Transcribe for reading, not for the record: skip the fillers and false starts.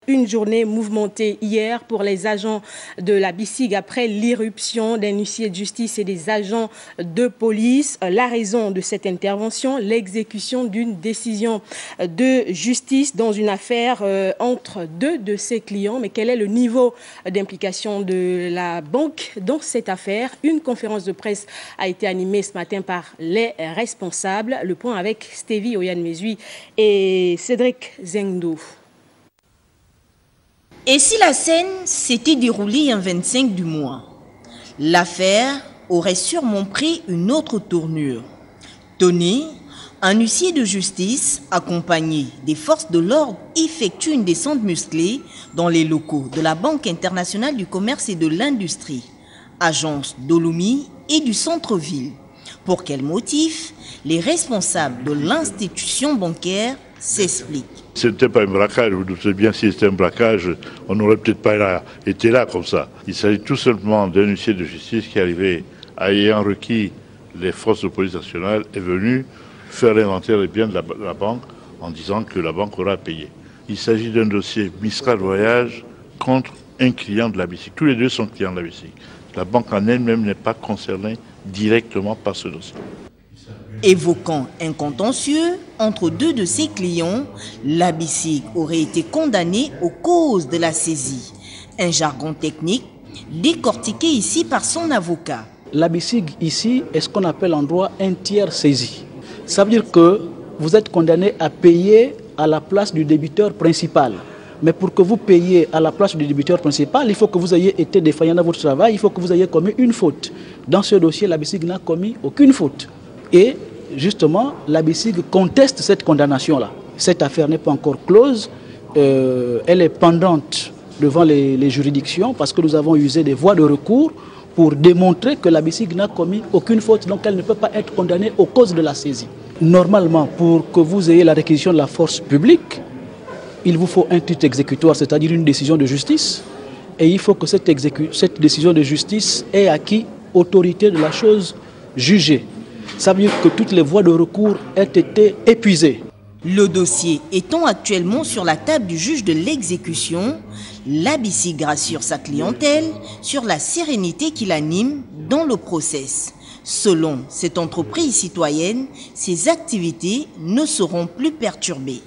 Une journée mouvementée hier pour les agents de la BICIG après l'irruption d'un huissier de justice et des agents de police. La raison de cette intervention, l'exécution d'une décision de justice dans une affaire entre deux de ses clients. Mais quel est le niveau d'implication de la banque dans cette affaire? Une conférence de presse a été animée ce matin par les responsables. Le point avec Stevie Oyan-Mesui et Cédric Zengdo. Et si la scène s'était déroulée un 25 du mois, l'affaire aurait sûrement pris une autre tournure. Tony, un huissier de justice accompagné des forces de l'ordre, effectue une descente musclée dans les locaux de la Banque internationale du commerce et de l'industrie, agence d'Olomie et du centre-ville. Pour quel motif? Les responsables de l'institution bancaire s'expliquent. Ce n'était pas un braquage, vous doutez bien, si c'était un braquage, on n'aurait peut-être pas été là comme ça. Il s'agit tout simplement d'un huissier de justice qui est arrivé, ayant requis les forces de police nationale, est venu faire l'inventaire des biens de la banque en disant que la banque aura payé. Il s'agit d'un dossier Mistral Voyage contre un client de la BICIG. Tous les deux sont clients de la BICIG. La banque en elle-même n'est pas concernée directement par ce dossier. Évoquant un contentieux entre deux de ses clients, la BICIG aurait été condamnée aux causes de la saisie. Un jargon technique décortiqué ici par son avocat. La BICIG ici est ce qu'on appelle en droit un tiers saisi. Ça veut dire que vous êtes condamné à payer à la place du débiteur principal. Mais pour que vous payiez à la place du débiteur principal, il faut que vous ayez été défaillant dans votre travail, il faut que vous ayez commis une faute. Dans ce dossier, la BICIG n'a commis aucune faute. Et justement, la BICIG conteste cette condamnation-là. Cette affaire n'est pas encore close, elle est pendante devant les juridictions parce que nous avons usé des voies de recours pour démontrer que la BICIG n'a commis aucune faute, donc elle ne peut pas être condamnée aux causes de la saisie. Normalement, pour que vous ayez la réquisition de la force publique, il vous faut un titre exécutoire, c'est-à-dire une décision de justice, et il faut que cette décision de justice ait acquis autorité de la chose jugée. Ça veut dire que toutes les voies de recours aient été épuisées. Le dossier étant actuellement sur la table du juge de l'exécution, la BICIG rassure sa clientèle sur la sérénité qui l'anime dans le process. Selon cette entreprise citoyenne, ses activités ne seront plus perturbées.